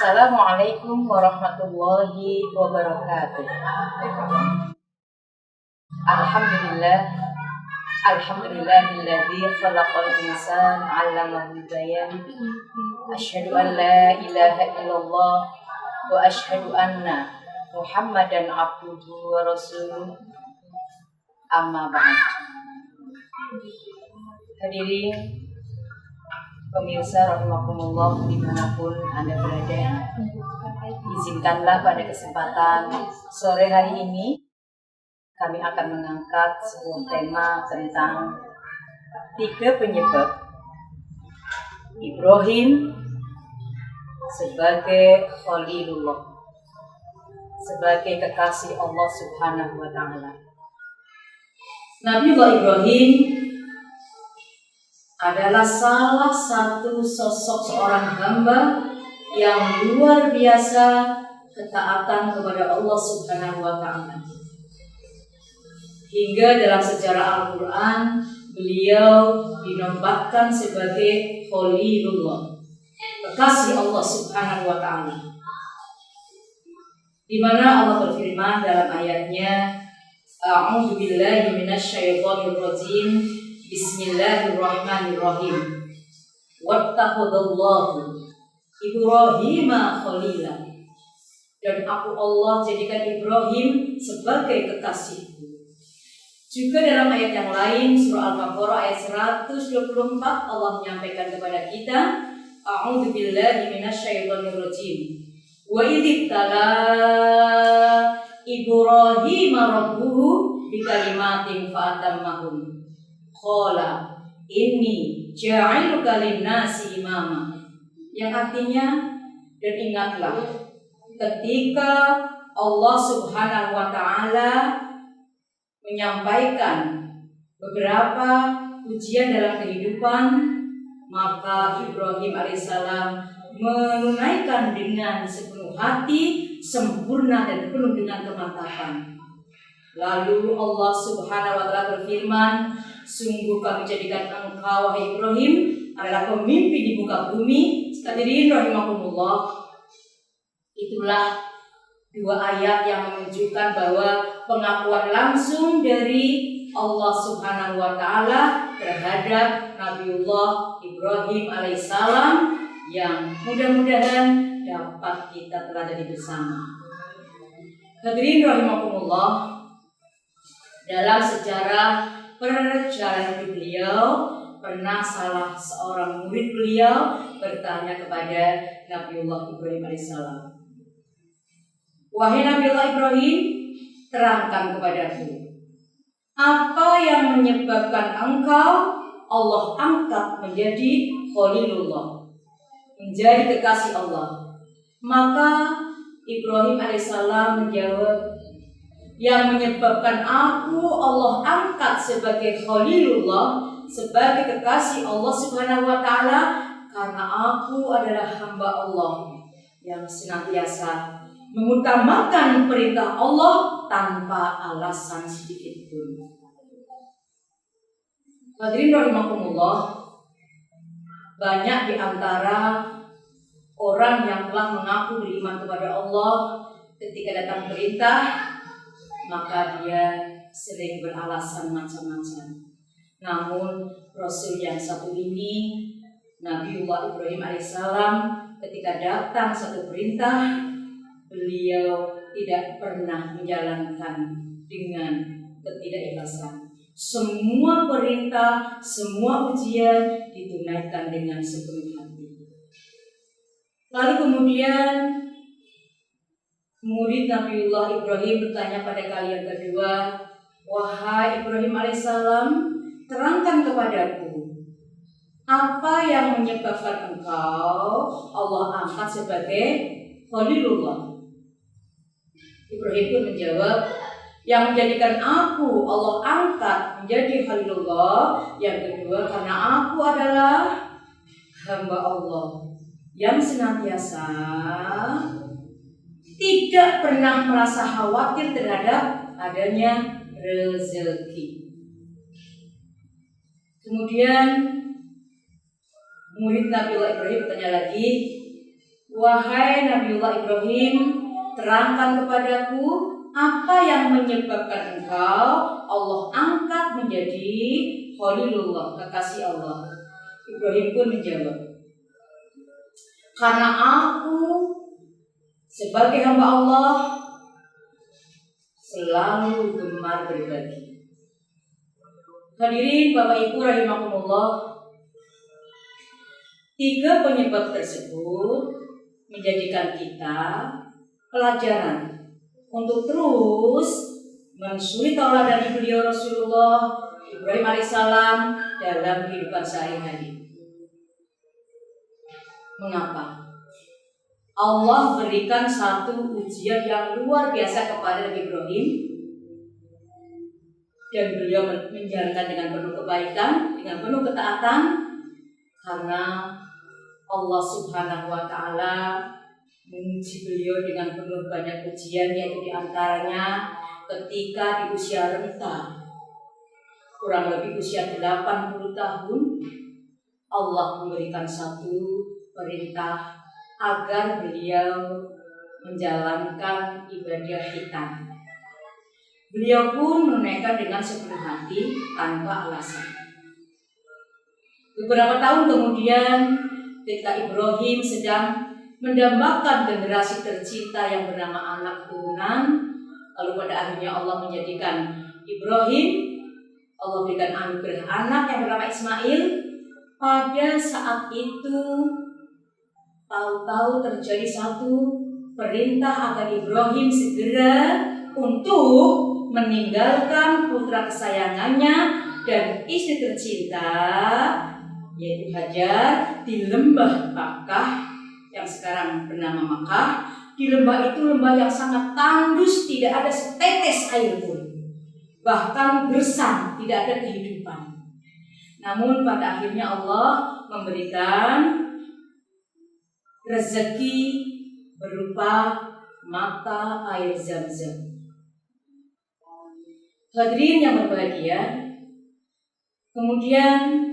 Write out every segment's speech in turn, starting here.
Assalamualaikum warahmatullahi wabarakatuh. Alhamdulillah, alhamdulillahilladzi khalaqal insana 'allamahu bayan. Asyhadu an la ilaha illallah wa asyhadu anna Muhammadan abduhu wa rasuluh. Amma ba'd. Hadirin pemirsa rahimakumullah dimanapun Anda berada, izinkanlah pada kesempatan sore hari ini kami akan mengangkat sebuah tema tentang 3 penyebab Ibrahim sebagai Khalilullah, sebagai kekasih Allah Subhanahu wa Ta'ala. Nabiullah Ibrahim adalah salah satu sosok seorang hamba yang luar biasa ketaatan kepada Allah Subhanahu wa Ta'ala. Hingga dalam sejarah Al-Quran beliau dinobatkan sebagai Khalilullah, kekasih Allah Subhanahu wa Ta'ala. Di mana Allah berfirman dalam ayatnya, A'udzu billahi minasyaitonir rajim. Bismillahirrahmanirrahim. Wattakhadallahu Ibrahima khalila. Dan aku Allah jadikan Ibrahim sebagai kekasihku. Juga dalam ayat yang lain surah Al-Baqarah ayat 124 Allah menyampaikan kepada kita, A'udzu billahi minasyaitonir rajim. Wa idzibtala Ibrahima rabbuhu bikalimatin fa'atammahum. Qala inni ja'iluka lin-nasi imama. Yang artinya, dan ingatlah ketika Allah Subhanahu wa Ta'ala menyampaikan beberapa ujian dalam kehidupan, maka Ibrahim alaihissalam menunaikan dengan sepenuh hati, sempurna dan penuh dengan kemantapan. Lalu Allah Subhanahu wa Ta'ala berfirman, sungguh kami jadikan engkau wahai Ibrahim adalah pemimpin di muka bumi. Hadirin rahimakumullah, itulah 2 ayat yang menunjukkan bahwa pengakuan langsung dari Allah Subhanahu wa Ta'ala terhadap Nabiullah Ibrahim alaihissalam yang mudah-mudahan dapat kita teladani bersama. Hadirin rahimakumullah, dalam sejarah perjalanan beliau, pernah salah seorang murid beliau bertanya kepada Nabiullah Ibrahim alaihissalam, wahai Nabiullah Ibrahim, terangkan kepadaku, apa yang menyebabkan engkau Allah angkat menjadi Khalilullah, menjadi kekasih Allah? Maka Ibrahim alaihissalam menjawab, yang menyebabkan aku Allah angkat sebagai Khalilullah, sebagai kekasih Allah Subhanahu wa Ta'ala, karena aku adalah hamba Allah yang senantiasa mengutamakan perintah Allah tanpa alasan sedikit pun. Hadirin rahimakumullah, banyak di antara orang yang telah mengaku beriman kepada Allah, ketika datang perintah maka dia sering beralasan macam-macam. Namun Rasul yang satu ini, Nabiullah Ibrahim alaihissalam, ketika datang satu perintah, beliau tidak pernah menjalankan dengan ketidakikhlasan. Semua perintah, semua ujian ditunaikan dengan sepenuh hati. Lalu kemudian murid Nabiullah Ibrahim bertanya pada kali yang kedua, wahai Ibrahim alaihissalam, terangkan kepadaku, apa yang menyebabkan engkau Allah angkat sebagai Khalilullah? Ibrahim pun menjawab, yang menjadikan aku Allah angkat menjadi Khalilullah, yang kedua karena aku adalah hamba Allah yang senantiasa tidak pernah merasa khawatir terhadap adanya rezeki. Kemudian murid Nabiullah Ibrahim bertanya lagi, Wahai Nabiullah Ibrahim, terangkan kepadaku apa yang menyebabkan engkau Allah angkat menjadi Khalilullah, kekasih Allah. Ibrahim pun menjawab, karena aku sebagai hamba Allah selalu gemar berbagi. Hadirin Bapak Ibu rahimakumullah, 3 penyebab tersebut menjadikan kita pelajaran untuk terus mensuri tauladan beliau Rasulullah Ibrahim alaihissalam dalam kehidupan sehari-hari. Mengapa? Allah berikan satu ujian yang luar biasa kepada Nabi Ibrahim, dan beliau menjalankan dengan penuh kebaikan, dengan penuh ketaatan, karena Allah Subhanahu wa Ta'ala menguji beliau dengan penuh banyak ujian, yaitu diantaranya ketika di usia renta, kurang lebih usia 80 tahun, Allah memberikan satu perintah agar beliau menjalankan ibadah hitam. Beliau pun menunaikan dengan sepenuh hati tanpa alasan. Beberapa tahun kemudian, ketika Ibrahim sedang mendambakan generasi tercinta yang bernama anak turunan, lalu pada akhirnya Allah menjadikan Ibrahim, Allah berikan anugerah anak yang bernama Ismail. Pada saat itu tahu-tahu terjadi satu perintah agar Ibrahim segera untuk meninggalkan putra kesayangannya dan istri tercinta, yaitu Hajar, di lembah Makkah yang sekarang bernama Makkah. Di lembah itu lembah yang sangat tandus, tidak ada setetes air pun, bahkan gersang, tidak ada kehidupan. Namun pada akhirnya Allah memberikan rezeki berupa mata air Zam-Zam. Hadirin yang berbahagia, kemudian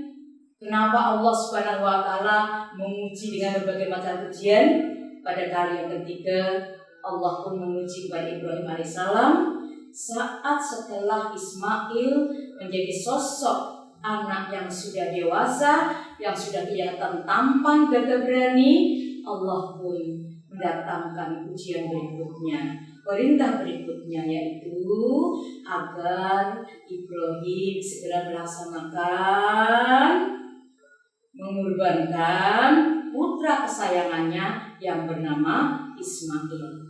kenapa Allah Subhanahu wa Ta'ala menguji dengan berbagai macam ujian? Pada kali yang ketiga, Allah pun menguji kepada Ibrahim alaihissalam saat setelah Ismail menjadi sosok anak yang sudah dewasa, yang sudah kelihatan tampan, gagah berani. Allah pun mendatangkan ujian berikutnya, perintah berikutnya, yaitu agar Ibrahim segera melaksanakan mengorbankan putra kesayangannya yang bernama Ismail.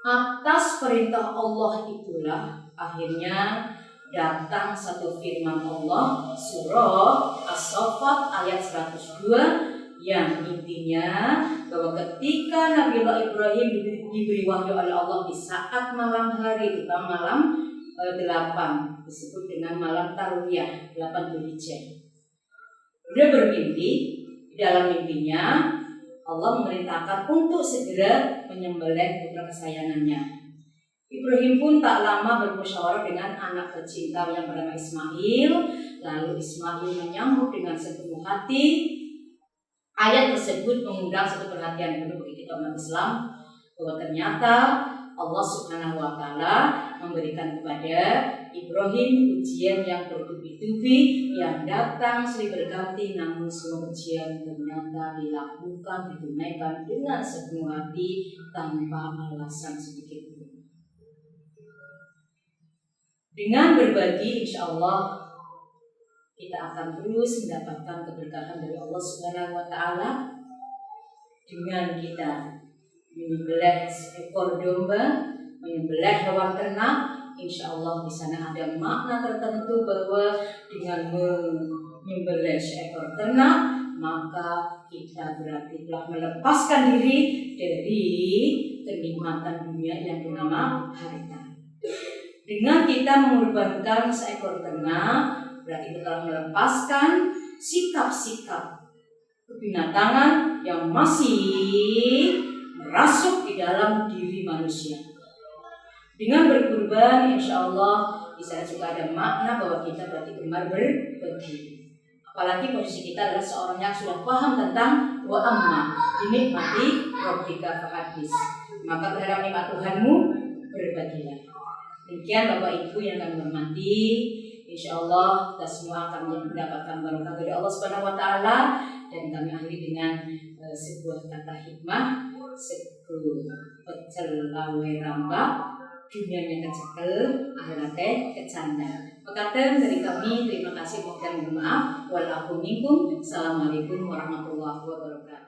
Atas perintah Allah itulah akhirnya datang satu firman Allah, surah As-Saffat ayat 102, yang intinya bahwa ketika Nabiullah Ibrahim diberi wahyu oleh Allah di saat malam hari, terutama malam 8, disebut dengan malam Tarwiyah 8 Dzulhijjah. Dia bermimpi, di dalam mimpinya Allah memerintahkan untuk segera menyembelih putra kesayangannya. Ibrahim pun tak lama bermusyawarah dengan anak tercinta yang bernama Ismail. Lalu Ismail menyambut dengan sepenuh hati. Ayat tersebut mengundang satu perhatian penuh bagi kita umat Islam, bahwa ternyata Allah Subhanahu wa Ta'ala memberikan kepada Ibrahim ujian yang bertubi-tubi, yang datang silih berganti, namun semua ujian ternyata dilakukan, ditunaikan dengan sepenuh hati tanpa alasan sedikit pun. Dengan berbagi, insya Allah kita akan terus mendapatkan keberkahan dari Allah Subhanahu wa Ta'ala. Dengan kita menyembelih seekor domba, menyembelih hewan ternak, insya Allah di sana ada makna tertentu bahwa dengan menyembelih seekor ternak, maka kita berarti telah melepaskan diri dari kenikmatan dunia yang bernama harta. Dengan kita mengorbankan seekor ternak, berarti kita telah melepaskan sikap-sikap kebinatangan yang masih merasuk di dalam diri manusia. Dengan berkurban, insya Allah di sana juga ada makna bahwa kita berarti gemar berbagi. Apalagi posisi kita adalah seorang yang sudah paham tentang wa amma binikmati rabbika fahadis. Maka terhadap nikmat Tuhanmu berbagilah. Demikian Bapak Ibu yang kami hormati, insyaallah kita semua akan mendapatkan barokah dari Allah Subhanahu wa taala. Dan kami akhiri dengan sebuah kata hikmah, seku pecel lawe rambak, dunianya kecekel, akhiratnya kecanda. Mekaten dari kami, terima kasih dan mohon maaf. Walaupun minkum, assalamualaikum warahmatullahi wabarakatuh.